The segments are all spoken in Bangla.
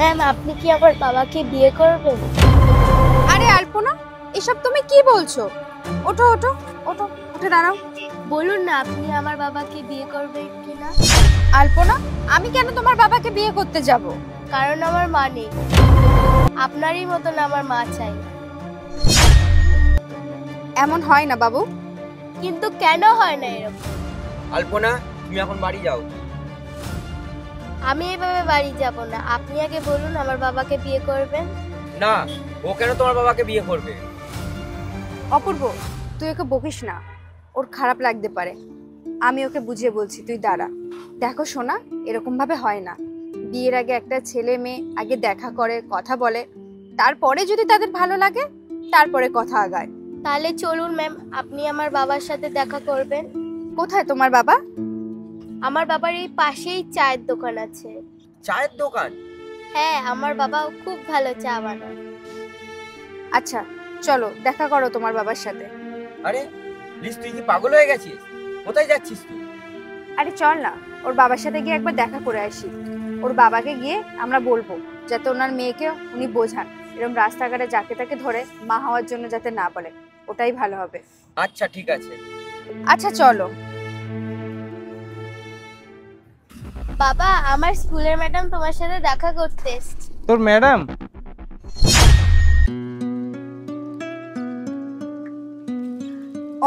ম্যাম, আপনি কি আমার বাবাকে বিয়ে করবেন? আরে আলপনা, এসব তুমি কি বলছো? ওঠো ওঠো ওঠো, উঠে দাঁড়াও। বলুন না, আপনি আমার বাবাকে বিয়ে করবেন কিনা? আলপনা, আমি কেন তোমার বাবাকে বিয়ে করতে যাব? কারণ আমার মা নেই। আপনারই মতন আমার মা চাই। এমন হয় না বাবু। কিন্তু কেন হয় না এরকম? আলপনা, তুমি এখন বাড়ি যাও। আমি এভাবে বাড়ি যাব না। আপনি আগে বলুন আমার বাবাকে বিয়ে করবেন। না, ও কেন তোমার বাবাকে বিয়ে করবে? অপূর্ব, তুই ওকে বকিস না, ওর খারাপ লাগতে পারে। আমি ওকে বুঝিয়ে বলছি, তুই দাঁড়া। দেখো সোনা, এরকম ভাবে হয় না। বিয়ের আগে একটা ছেলে মেয়ে আগে দেখা করে, কথা বলে, তারপরে যদি তাদের ভালো লাগে তারপরে কথা আগায়। তাহলে চলুন ম্যাম, আপনি আমার বাবার সাথে দেখা করবেন। কোথায় তোমার বাবা? আমার বাবার এই পাশেই চায়ের দোকান আছে। চায়ের দোকান? হ্যাঁ, আমার বাবাও খুব ভালো চা বানায়। আচ্ছা চলো দেখা করো তোমার বাবার সাথে। আরে লিস, তুই কি পাগল হয়ে গেছিস? কোথায় যাচ্ছিস তুই? আরে চল না, ওর বাবার সাথে গিয়ে একবার দেখা করে আসি। ওর বাবাকে গিয়ে আমরা বলবো যাতে ওনার মেয়েকে উনি বোঝান, এরকম রাস্তাঘাটে যাকে তাকে ধরে মা হওয়ার জন্য যাতে না বলে। ওটাই ভালো হবে। আচ্ছা ঠিক আছে। আচ্ছা চলো। বাবা, আমার স্কুলের ম্যাডাম তোমার সাথে দেখা করতে এসেছে। তোর ম্যাডাম?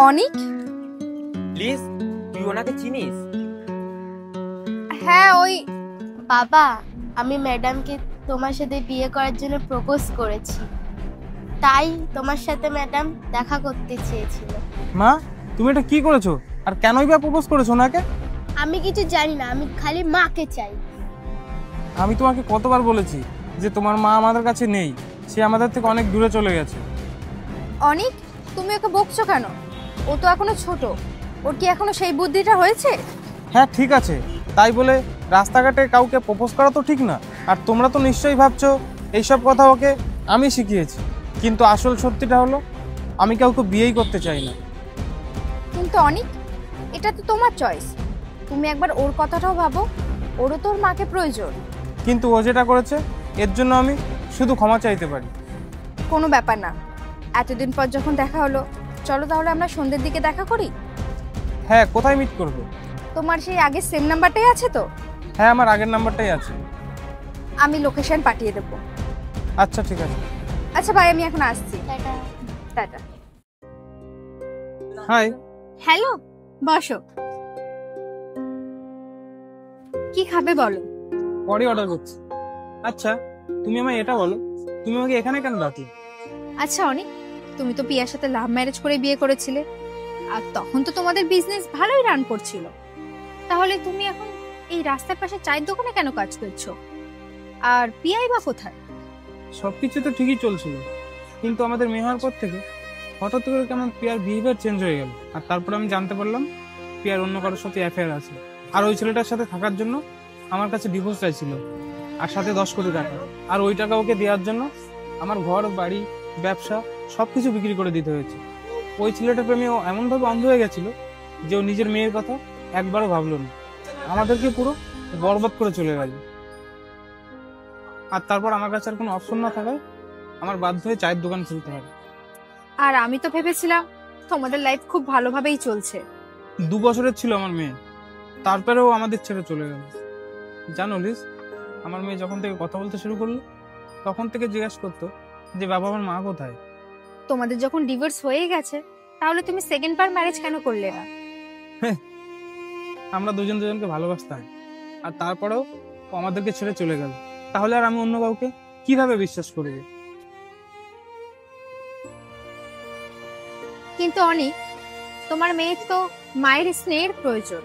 অনিক? লিস, তুই ওনাকে চিনিস? হ্যাঁ ওই। বাবা, আমি ম্যাডামকে তোমার সাথে বিয়ে করার জন্য প্রপোজ করেছি, তাই তোমার সাথে ম্যাডাম দেখা করতে চেয়েছিল। মা, তুমি এটা কি করেছো? আর কেনই বা প্রপোজ করেছো ওনাকে? আমি কিছু জানি না, আমি খালি মাকে চাই। আমি তোমাকে কতবার বলেছি যে তোমার মা আমাদের কাছে নেই, সে আমাদের থেকে অনেক দূরে চলে গেছে। অনিক, তুমি ওকে বকছো কেন? ও তো এখনো ছোট, ওর কি এখনো সেই বুদ্ধিটা হয়েছে? হ্যাঁ ঠিক আছে, তাই বলে রাস্তাঘাটে কাউকে প্রপোজ করা তো ঠিক না। আর তোমরা তো নিশ্চয়ই ভাবছো এইসব কথা ওকে আমি শিখিয়েছি, কিন্তু আসল সত্যিটা হলো আমি কাউকে বিয়েই করতে চাই না। কিন্তু অনিক, এটা তো তোমার চয়েস। তুমি একবার ওর কথাটাও ভাবো, ওরও তোর মাকে প্রয়োজন। কিন্তু ও যেটা করেছে এর জন্য আমি শুধু ক্ষমা চাইতে পারি। কোনো ব্যাপার না, এতদিন পর যখন দেখা হলো, চলো তাহলে আমরা সন্ধ্যের দিকে দেখা করি। হ্যাঁ, কোথায় মিট করবো? তোমার সেই আগের সেম নাম্বারটাই আছে তো? হ্যাঁ, আমার আগের নাম্বারটাই আছে। আমি লোকেশন পাঠিয়ে দেবো। আচ্ছা ঠিক আছে। আচ্ছা ভাই, আমি এখন আসছি। টাটা। টাটা। হাই। হ্যালো, বসো। কি খাবে বলো? পরে অর্ডার করছি। আচ্ছা তুমি আমায় এটা বলো, তুমি আমাকে এখানে কেন ডাকলে? আচ্ছা অনিক, তুমি তো পিয়ার সাথে লাভ ম্যারেজ করে বিয়ে করেছিলে, আর তখন তো তোমাদের বিজনেস ভালোই রান করছিল। তাহলে তুমি এখন এই রাস্তার পাশে চায়ের দোকানে কেন কাজ করছো? আর পিয়াই বা কোথায়? সবকিছু তো ঠিকই চলছিল, কিন্তু আমাদের মেয়ে হওয়ার পর থেকে হঠাৎ করে কেমন পিয়ার বিহেভিয়ার চেঞ্জ হয়ে গেল। আর তারপর আমি জানতে পারলাম পিয়ার অন্য কারোর সাথে অ্যাফেয়ার আছে। আর ওই ছেলেটার সাথে থাকার জন্য আমার কাছে ডিভোর্স চাইছিল, আর সাথে 10 কোটি টাকা। আর ওই টাকা ওকে দেওয়ার জন্য আমার ঘর বাড়ি ব্যবসা সবকিছু বিক্রি করে দিতে হয়েছে। ওই ছেলেটার প্রেমে ও এমনভাবে অন্ধ হয়ে গেছিল যে ও নিজের মেয়ের কথা একবারও ভাবলো না, আমাদেরকে পুরো বরবাদ করে চলে গেল। আর তারপর আমার কাছে আর কোনো অপশন না থাকায় আমার বাধ্য হয়ে চায়ের দোকান খুলতে হবে। আর আমি তো ভেবেছিলাম তোমাদের লাইফ খুব ভালোভাবেই চলছে। 2 বছরের ছিল আমার মেয়ে, তারপরেও আমাদের ছেড়ে চলে গেল। জানো লিস, আমার মেয়ে যখন থেকে কথা বলতে শুরু করলো তখন থেকে জিজ্ঞাসা করতো যে বাবা আমার মা কোথায়। তোমাদের যখন ডিভোর্স হয়ে গেছে, তাহলে তুমি সেকেন্ড বার ম্যারেজ কেন করলে না? আমরা দুজন দুজনকে ভালোবাসতাম, আর তারপরেও ও আমাদেরকে ছেড়ে চলে গেল। তাহলে আর আমি অন্য কাউকে কিভাবে বিশ্বাস করব? কিন্তু অনিক, তোমার মেয়ের তো মায়ের স্নেহের প্রয়োজন।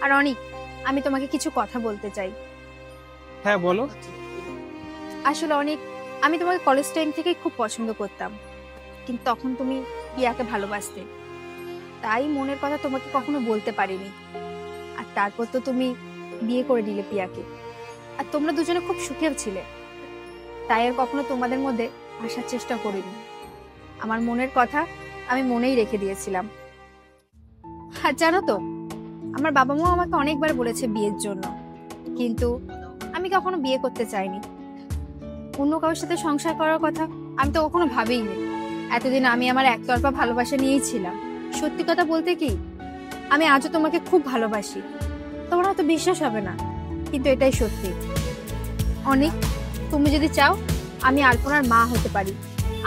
আর অনিক, আমি তোমাকে কিছু কথা বলতে চাই। হ্যাঁ বলো। আসলে অনিক, আমি তোমাকে কলেজ টাইম থেকে খুব পছন্দ করতাম, কিন্তু তখন তুমি পিয়াকে ভালোবাসতে, তাই মনের কথা তোমাকে কখনো বলতে পারিনি। আর তারপর তো তুমি বিয়ে করে দিলে পিয়াকে, আর তোমরা দুজনে খুব সুখের ছিলে, তাই আর কখনো তোমাদের মধ্যে আসার চেষ্টা করিনি। আমার মনের কথা আমি মনেই রেখে দিয়েছিলাম। আর জানো তো, আমার বাবা মা আমাকে অনেকবার বলেছে বিয়ের জন্য, কিন্তু আমি কখনো বিয়ে করতে চাইনি। অন্য কারোর সাথে সংসার করার কথা আমি তো কখনো ভাবিনি। এতদিন আমি আমার একতরফা ভালোবাসা নিয়েই ছিলাম। সত্যি কথা বলতে কি, আমি আজও তোমাকে খুব ভালোবাসি। তোমার হয়তো বিশ্বাস হবে না, কিন্তু এটাই সত্যি। অনেক, তুমি যদি চাও আমি আলপনার মা হতে পারি।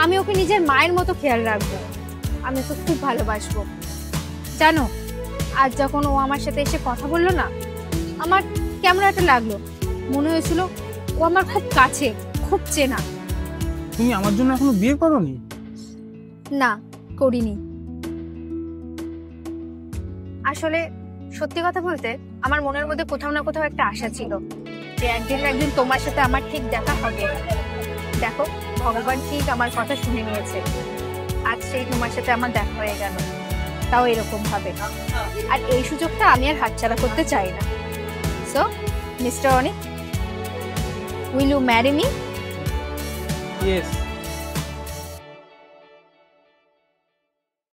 আমি ওকে নিজের মায়ের মতো খেয়াল রাখবো। আমি ওকে খুব ভালোবাসবো। জানো, আজ যখন ও আমার সাথে এসে কথা বললো না, আমার কেমন একটা লাগলো। মনে হয়েছিল ও আমার খুব কাছে, খুব চেনা। তুমি আমার জন্য এখনো বিয়ে করোনি? না, করিনি। আসলে সত্যি কথা বলতে আমার মনের মধ্যে কোথাও না কোথাও একটা আশা ছিল যে একদিন না একদিন তোমার সাথে আমার ঠিক দেখা হবে। দেখো, ভগবান ঠিক আমার কথা শুনে নিয়েছে। আজ সেই তোমার সাথে আমার দেখা হয়ে গেল, তাও এরকম ভাবে। আর এই সুযোগটা আমি আর হাতছাড়া করতে চাই না। So mister Anik, will you marry me? Yes.